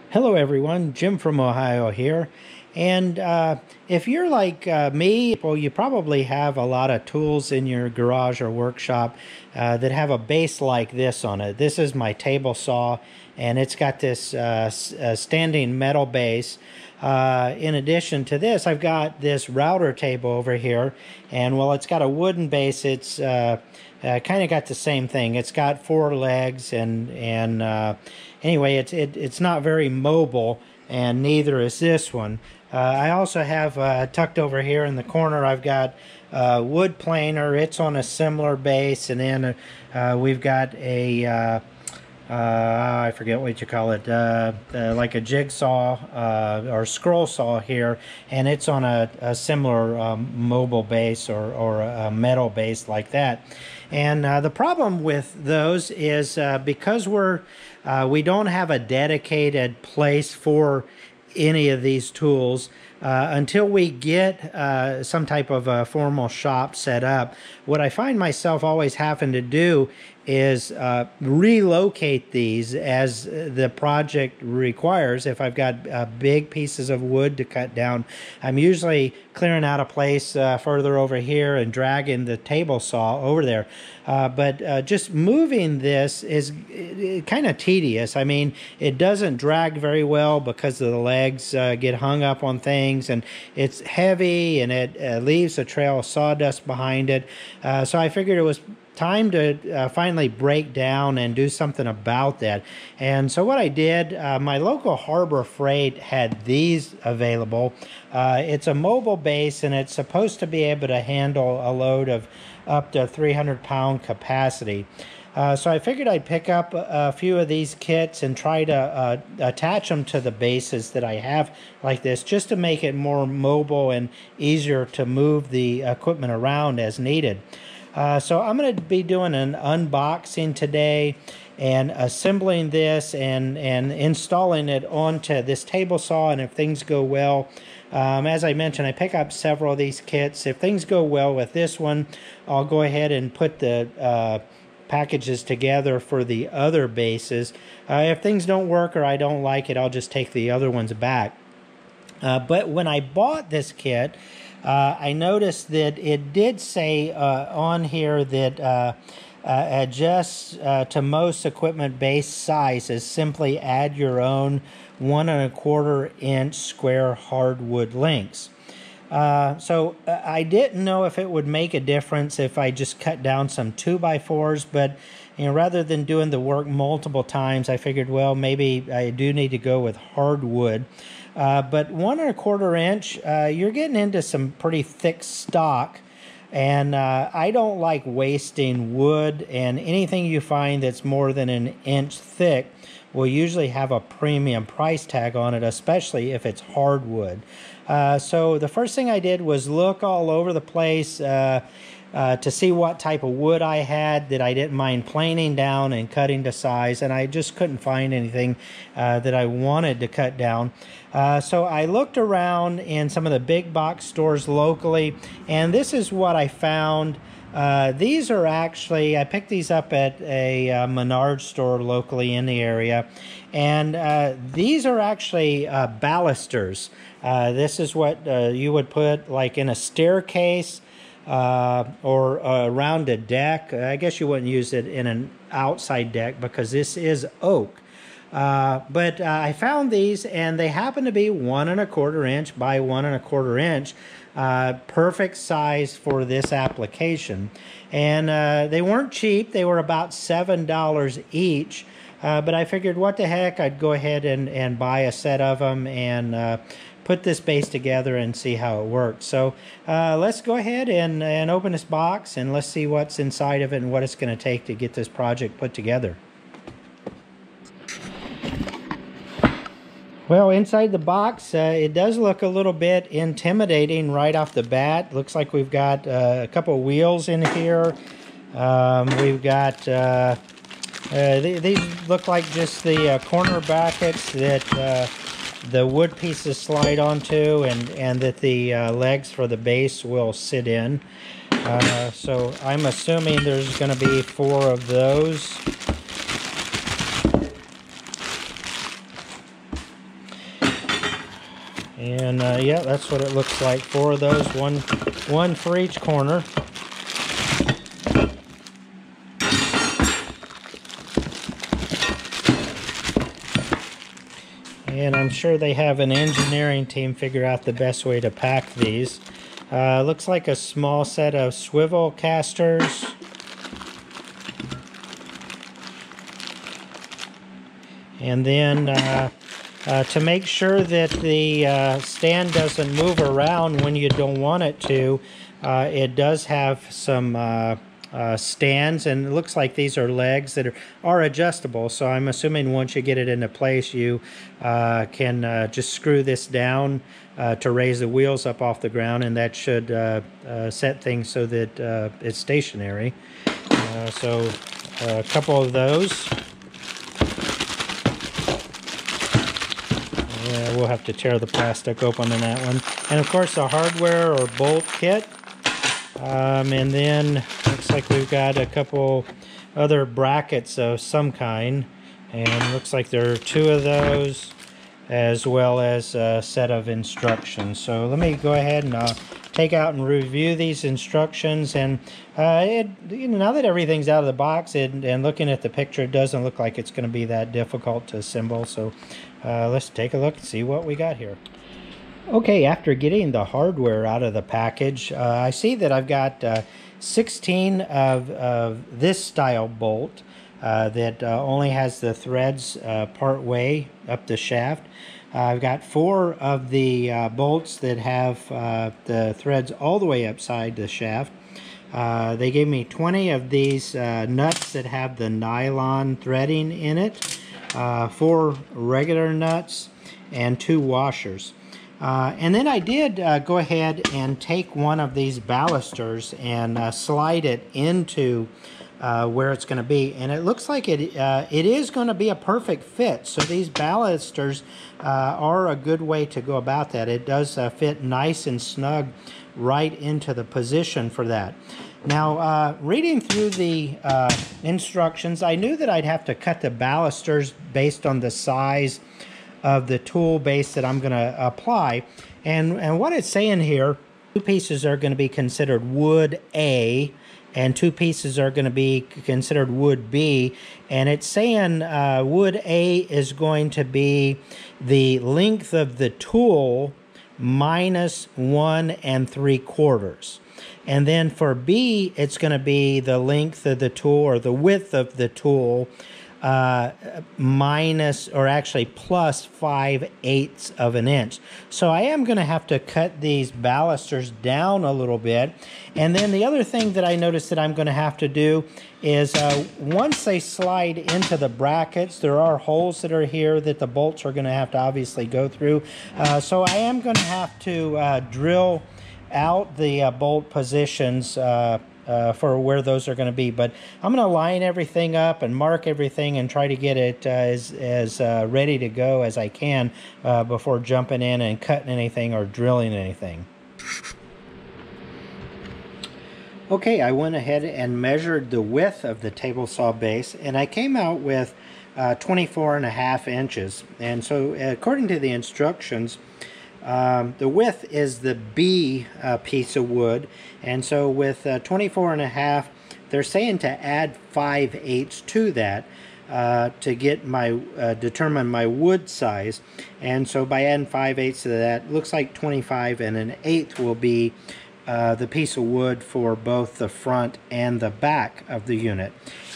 Hello everyone, Jim from Ohio here. And if you're like me, well, you probably have a lot of tools in your garage or workshop that have a base like this on it. This is my table saw, and it's got this standing metal base. In addition to this, I've got this router table over here, and while it's got a wooden base, it's kind of got the same thing. It's got four legs, and anyway, it's not very mobile, and neither is this one. I also have tucked over here in the corner, I've got wood planer. It's on a similar base, and then we've got a I forget what you call it, like a jigsaw or scroll saw here, and it's on a similar mobile base or a metal base like that. And the problem with those is because we don't have a dedicated place for any of these tools. Until we get some type of a formal shop set up, what I find myself always having to do is relocate these as the project requires. If I've got big pieces of wood to cut down, I'm usually clearing out a place further over here and dragging the table saw over there. But just moving this is kind of tedious. I mean, it doesn't drag very well because the legs get hung up on things, and it's heavy, and it leaves a trail of sawdust behind it. So I figured it was time to finally break down and do something about that. And so what I did, my local Harbor Freight had these available. It's a mobile base, and it's supposed to be able to handle a load of up to 300-pound capacity. So I figured I'd pick up a few of these kits and try to attach them to the bases that I have like this, just to make it more mobile and easier to move the equipment around as needed. So I'm going to be doing an unboxing today and assembling this and installing it onto this table saw. And if things go well, as I mentioned, I pick up several of these kits. If things go well with this one, I'll go ahead and put the packages together for the other bases. If things don't work or I don't like it, I'll just take the other ones back. But when I bought this kit, I noticed that it did say on here that adjusts to most equipment base sizes. Simply add your own 1¼ inch square hardwood links. So I didn't know if it would make a difference if I just cut down some 2x4s, but rather than doing the work multiple times, I figured, well, maybe I do need to go with hardwood. But 1¼ inch, you're getting into some pretty thick stock, and I don't like wasting wood, and anything you find that's more than an inch thick will usually have a premium price tag on it, especially if it's hardwood. So the first thing I did was look all over the place to see what type of wood I had that I didn't mind planing down and cutting to size, and I just couldn't find anything that I wanted to cut down. So I looked around in some of the big box stores locally, and this is what I found. These are actually, I picked these up at a Menards store locally in the area, and these are actually balusters. This is what you would put like in a staircase or around a deck. I guess you wouldn't use it in an outside deck because this is oak. But I found these, and they happen to be 1¼ inch by 1¼ inch. Perfect size for this application. And they weren't cheap. They were about $7 each. But I figured, what the heck, I'd go ahead and buy a set of them and put this base together and see how it works. So let's go ahead and open this box, and let's see what's inside of it and what it's going to take to get this project put together. Well, inside the box, it does look a little bit intimidating right off the bat. Looks like we've got a couple wheels in here. We've got, these look like just the corner brackets that the wood pieces slide onto, and that the legs for the base will sit in. So I'm assuming there's going to be 4 of those. And yeah, that's what it looks like. 4 of those, one for each corner. And I'm sure they have an engineering team figure out the best way to pack these. Looks like a small set of swivel casters. And then to make sure that the stand doesn't move around when you don't want it to, it does have some stands, and it looks like these are legs that are adjustable. So I'm assuming once you get it into place, you can just screw this down to raise the wheels up off the ground, and that should set things so that it's stationary. So a couple of those. Yeah, we'll have to tear the plastic open on that one. And of course the hardware or bolt kit. And then looks like we've got a couple other brackets of some kind. And looks like there are 2 of those, as well as a set of instructions. So let me go ahead and take out and review these instructions. And now that everything's out of the box and looking at the picture, it doesn't look like it's going to be that difficult to assemble. So let's take a look and see what we got here. Okay, after getting the hardware out of the package, I see that I've got 16 of this style bolt that only has the threads part way up the shaft. I've got 4 of the bolts that have the threads all the way upside the shaft. They gave me 20 of these nuts that have the nylon threading in it, 4 regular nuts, and 2 washers. And then I did go ahead and take one of these balusters and slide it into where it's going to be, and it looks like it is going to be a perfect fit. So these balusters are a good way to go about that. It does fit nice and snug right into the position for that. Now, reading through the instructions, I knew that I'd have to cut the balusters based on the size of the tool base that I'm going to apply. And what it's saying here, 2 pieces are going to be considered wood A, and 2 pieces are going to be considered wood B. And it's saying wood A is going to be the length of the tool minus 1 3/4. And then for B, it's going to be the length of the tool, or the width of the tool, minus, or actually plus 5/8 of an inch. So I am going to have to cut these balusters down a little bit. And then the other thing that I noticed that I'm going to have to do is once they slide into the brackets, there are holes that are here that the bolts are going to have to obviously go through. So I am going to have to drill out the bolt positions for where those are going to be. But I'm going to line everything up and mark everything and try to get it as ready to go as I can before jumping in and cutting anything or drilling anything. Okay, I went ahead and measured the width of the table saw base, and I came out with 24.5 inches. And so according to the instructions, the width is the B piece of wood, and so with 24.5, they're saying to add 5/8 to that to get my determine my wood size. And so by adding 5/8 to that, looks like 25 1/8 will be the piece of wood for both the front and the back of the unit.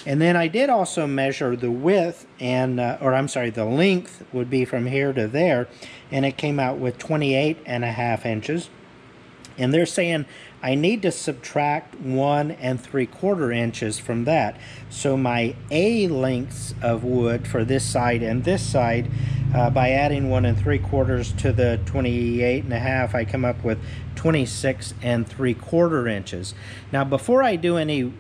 And then I did also measure the width, and or I'm sorry, the length would be from here to there, and it came out with 28.5 inches. And they're saying I need to subtract 1 3/4 inches from that. So my A lengths of wood for this side and this side, by adding 1 3/4 to the 28.5, I come up with 26 3/4 inches. Now, before I do any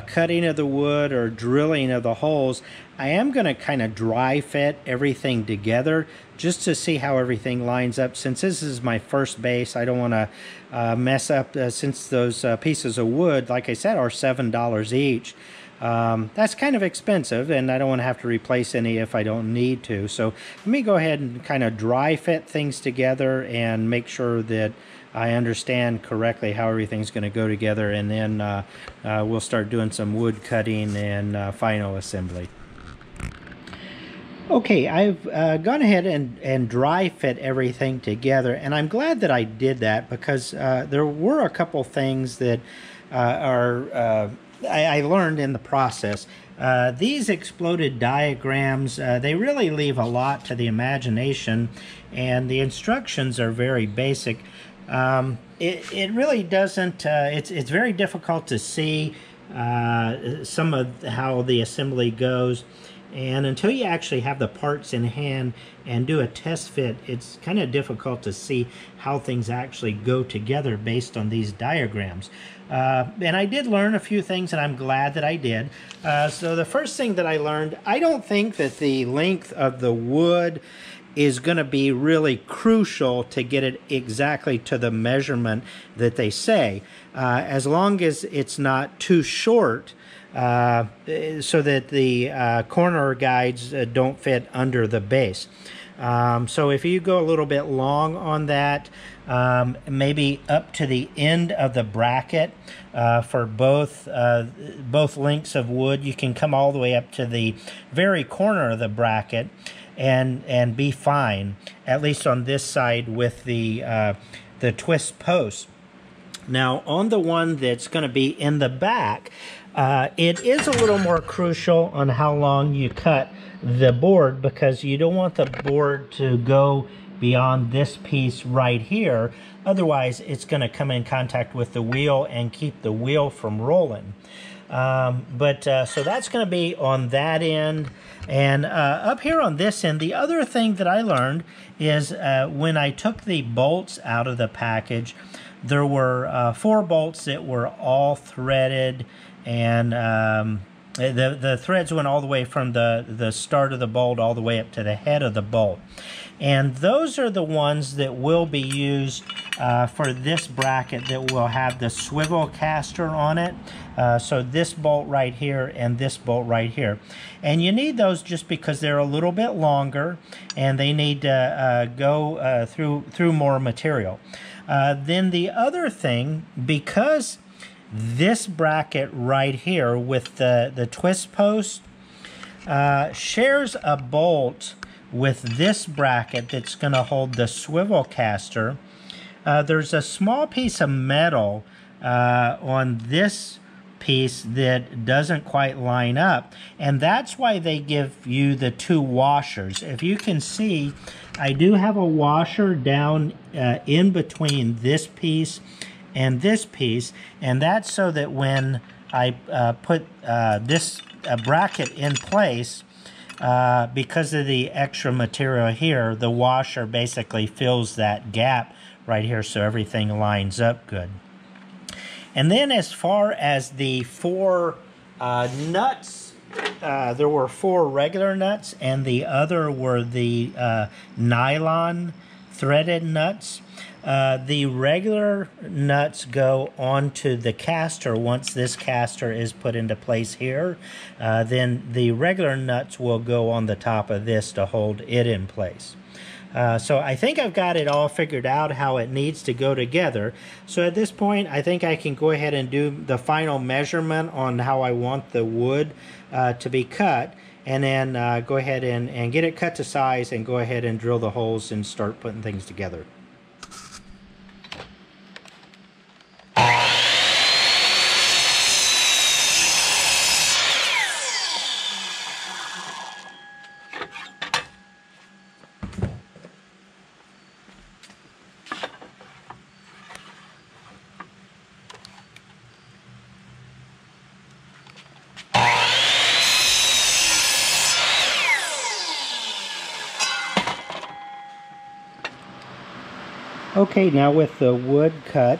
cutting of the wood or drilling of the holes, I am going to kind of dry fit everything together just to see how everything lines up. Since this is my first base, I don't want to mess up, since those pieces of wood, like I said, are $7 each. That's kind of expensive, and I don't want to have to replace any if I don't need to. So let me go ahead and kind of dry fit things together and make sure that I understand correctly how everything's going to go together, and then we'll start doing some wood cutting and final assembly. Okay, I've gone ahead and dry fit everything together, and I'm glad that I did that because there were a couple things that I learned in the process. These exploded diagrams, they really leave a lot to the imagination, and the instructions are very basic. It really doesn't, it's very difficult to see some of how the assembly goes. And until you actually have the parts in hand and do a test fit, it's kind of difficult to see how things actually go together based on these diagrams. And I did learn a few things, and I'm glad that I did. So the first thing that I learned, I don't think that the length of the wood is going to be really crucial to get it exactly to the measurement that they say, as long as it's not too short, so that the corner guides don't fit under the base. So if you go a little bit long on that, maybe up to the end of the bracket for both lengths of wood, you can come all the way up to the very corner of the bracket and be fine, at least on this side with the twist post. Now on the one that's going to be in the back, it is a little more crucial on how long you cut the board, because you don't want the board to go beyond this piece right here. Otherwise, it's going to come in contact with the wheel and keep the wheel from rolling. So that's going to be on that end. And up here on this end, the other thing that I learned is when I took the bolts out of the package, there were 4 bolts that were all threaded, and the threads went all the way from the start of the bolt all the way up to the head of the bolt. And those are the ones that will be used for this bracket that will have the swivel caster on it. So this bolt right here and this bolt right here. And you need those just because they're a little bit longer and they need to go through more material. Then the other thing, because this bracket right here with the twist post shares a bolt with this bracket that's going to hold the swivel caster, there's a small piece of metal on this piece that doesn't quite line up, and that's why they give you the 2 washers. If you can see, I do have a washer down in between this piece and this piece, and that's so that when I put this bracket in place, because of the extra material here, the washer basically fills that gap right here so everything lines up good. And then as far as the 4 nuts, there were 4 regular nuts, and the other were the nylon threaded nuts. The regular nuts go onto the caster once this caster is put into place here. Then the regular nuts will go on the top of this to hold it in place. So I think I've got it all figured out how it needs to go together. So at this point, I think I can go ahead and do the final measurement on how I want the wood to be cut, and then go ahead and get it cut to size and go ahead and drill the holes and start putting things together. Okay, now with the wood cut,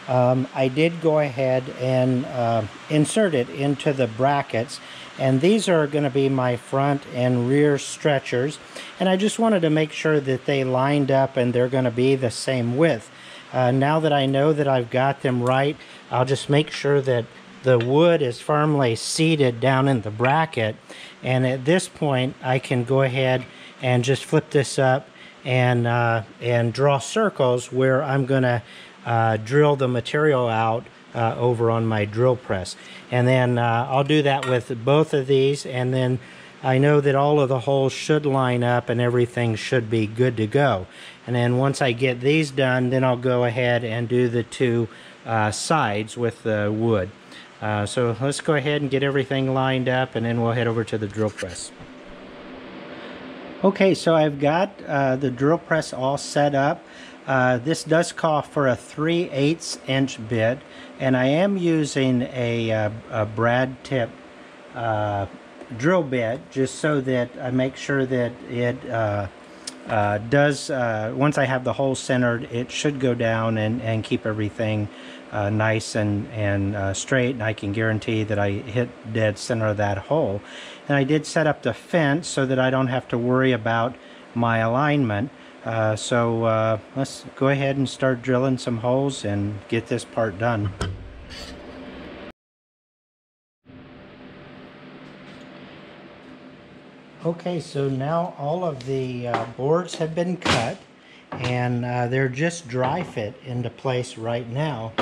I did go ahead and insert it into the brackets, and these are going to be my front and rear stretchers, and I just wanted to make sure that they lined up and they're going to be the same width. Now that I know that I've got them right, I'll just make sure that the wood is firmly seated down in the bracket. And at this point, I can go ahead and just flip this up and draw circles where I'm going to drill the material out over on my drill press. And then I'll do that with both of these, and then I know that all of the holes should line up and everything should be good to go. And then once I get these done, then I'll go ahead and do the two sides with the wood. So let's go ahead and get everything lined up, and then we'll head over to the drill press. Okay, so I've got the drill press all set up. This does call for a 3/8 inch bit, and I am using a brad tip drill bit just so that I make sure that it does, once I have the hole centered, it should go down and keep everything nice and straight, and I can guarantee that I hit dead center of that hole. And I did set up the fence so that I don't have to worry about my alignment. So let's go ahead and start drilling some holes and get this part done. Okay, so now all of the boards have been cut, and they're just dry fit into place right now.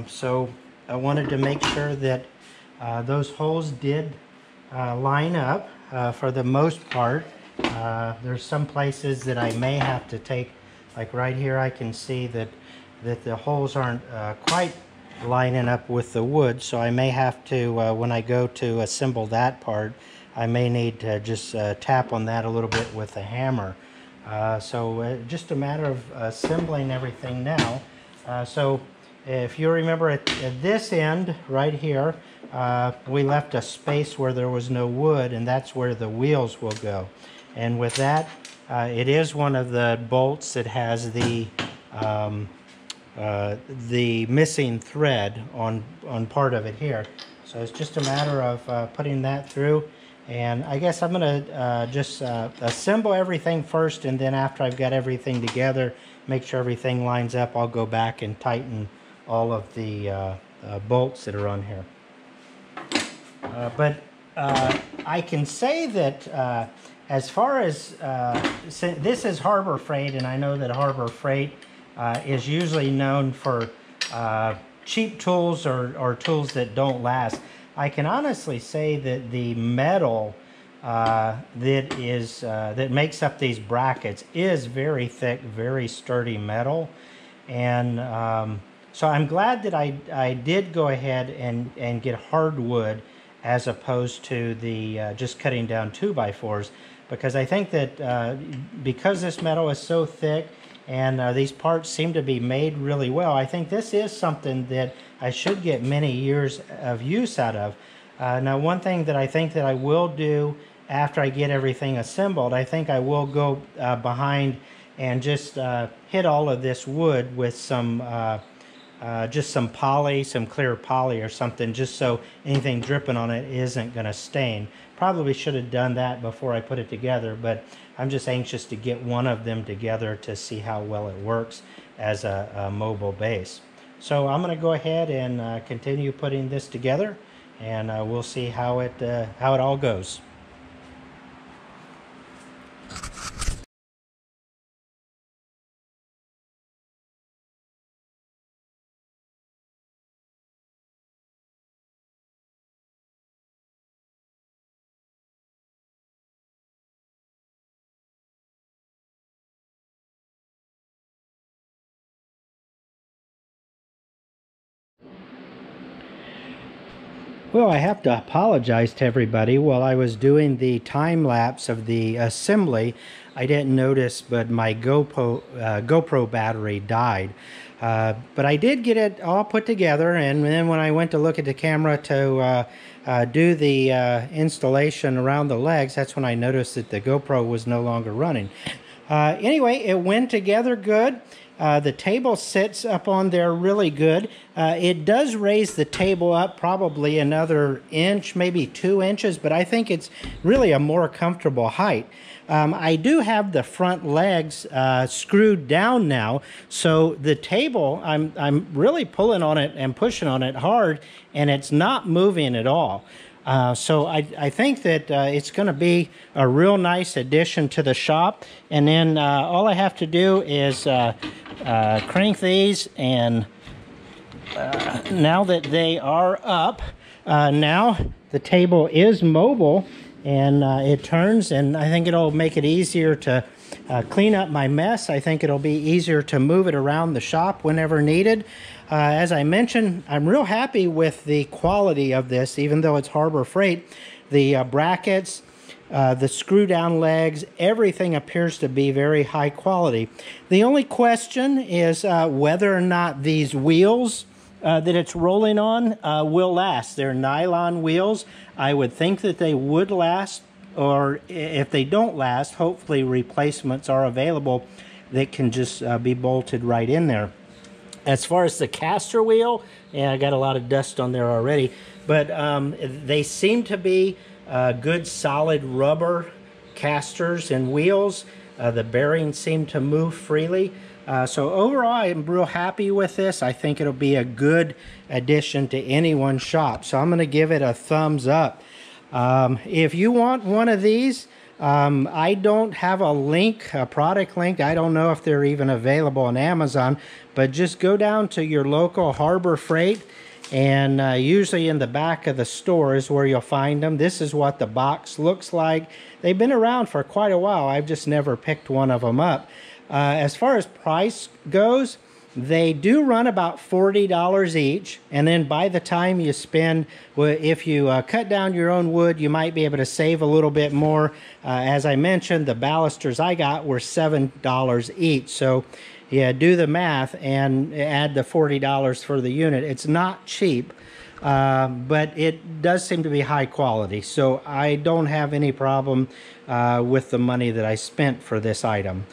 So I wanted to make sure that those holes did line up for the most part. There's some places that I may have to take, like right here I can see that the holes aren't quite lining up with the wood, so I may have to, when I go to assemble that part, I may need to just tap on that a little bit with a hammer. So just a matter of assembling everything now. So if you remember at this end right here, we left a space where there was no wood, and that's where the wheels will go. And with that, it is one of the bolts that has the missing thread on part of it here. So it's just a matter of putting that through. And I guess I'm going to just assemble everything first, and then after I've got everything together, make sure everything lines up, I'll go back and tighten all of the bolts that are on here. But I can say that as far as, this is Harbor Freight, and I know that Harbor Freight is usually known for cheap tools or tools that don't last. I can honestly say that the metal that makes up these brackets is very thick, very sturdy metal. And so I'm glad that I did go ahead and get hardwood as opposed to the just cutting down 2x4s, because I think that because this metal is so thick and these parts seem to be made really well, I think this is something that I should get many years of use out of. Now, one thing that I think that I will do after I get everything assembled, I think I will go behind and just hit all of this wood with some just some poly, some clear poly or something, just so anything dripping on it isn't going to stain. Probably should have done that before I put it together, but I'm just anxious to get one of them together to see how well it works as a mobile base. So I'm going to go ahead and continue putting this together, and we'll see how it all goes. Well, I have to apologize to everybody. While I was doing the time lapse of the assembly, I didn't notice, but my GoPro battery died. But I did get it all put together, and then when I went to look at the camera to do the installation around the legs, that's when I noticed that the GoPro was no longer running. Anyway, it went together good, The table sits up on there really good. It does raise the table up probably another inch, maybe 2 inches, but I think it's really a more comfortable height. I do have the front legs screwed down now, so the table, I'm really pulling on it and pushing on it hard, and it's not moving at all. So I think that it's going to be a real nice addition to the shop. And then all I have to do is crank these, and now that they are up, now the table is mobile, and it turns, and I think it'll make it easier to clean up my mess. I think it'll be easier to move it around the shop whenever needed. As I mentioned, I'm real happy with the quality of this, even though it's Harbor Freight. The brackets, the screw down legs, everything appears to be very high quality. The only question is whether or not these wheels that it's rolling on will last. They're nylon wheels. I would think that they would last, or if they don't last, hopefully replacements are available that can just be bolted right in there. As far as the caster wheel, yeah, I got a lot of dust on there already, but they seem to be good solid rubber casters and wheels. The bearings seem to move freely. So overall, I'm real happy with this. I think it'll be a good addition to anyone's shop. So I'm going to give it a thumbs up. If you want one of these, I don't have a link, a product link. I don't know if they're even available on Amazon, but just go down to your local Harbor Freight, and usually in the back of the store is where you'll find them. This is what the box looks like. They've been around for quite a while. I've just never picked one of them up. As far as price goes, they do run about $40 each, and then by the time you spend, if you cut down your own wood, you might be able to save a little bit more. As I mentioned, the balusters I got were $7 each, so yeah, do the math and add the $40 for the unit. It's not cheap, but it does seem to be high quality, so I don't have any problem with the money that I spent for this item.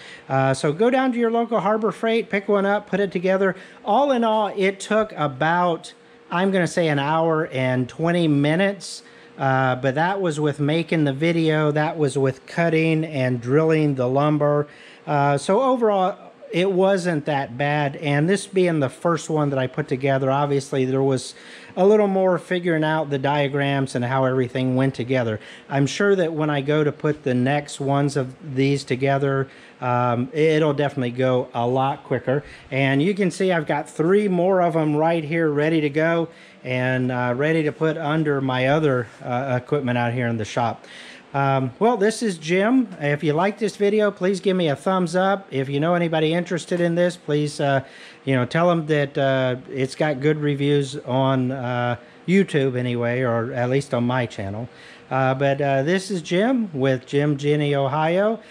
So go down to your local Harbor Freight, pick one up, put it together. All in all, it took about, I'm going to say, an hour and 20 minutes, but that was with making the video, that was with cutting and drilling the lumber. So overall, it wasn't that bad, and this being the first one that I put together, obviously there was a little more figuring out the diagrams and how everything went together. I'm sure that when I go to put the next ones of these together, it'll definitely go a lot quicker. And you can see I've got 3 more of them right here ready to go, and ready to put under my other equipment out here in the shop. Well, this is Jim. If you like this video, please give me a thumbs up. If you know anybody interested in this, please tell them that it's got good reviews on YouTube anyway, or at least on my channel. But this is Jim with Jim Jenny Ohio.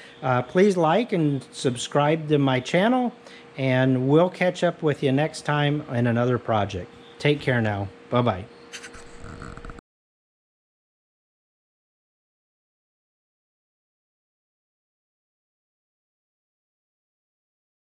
Please like and subscribe to my channel, and we'll catch up with you next time in another project. Take care now. Bye-bye.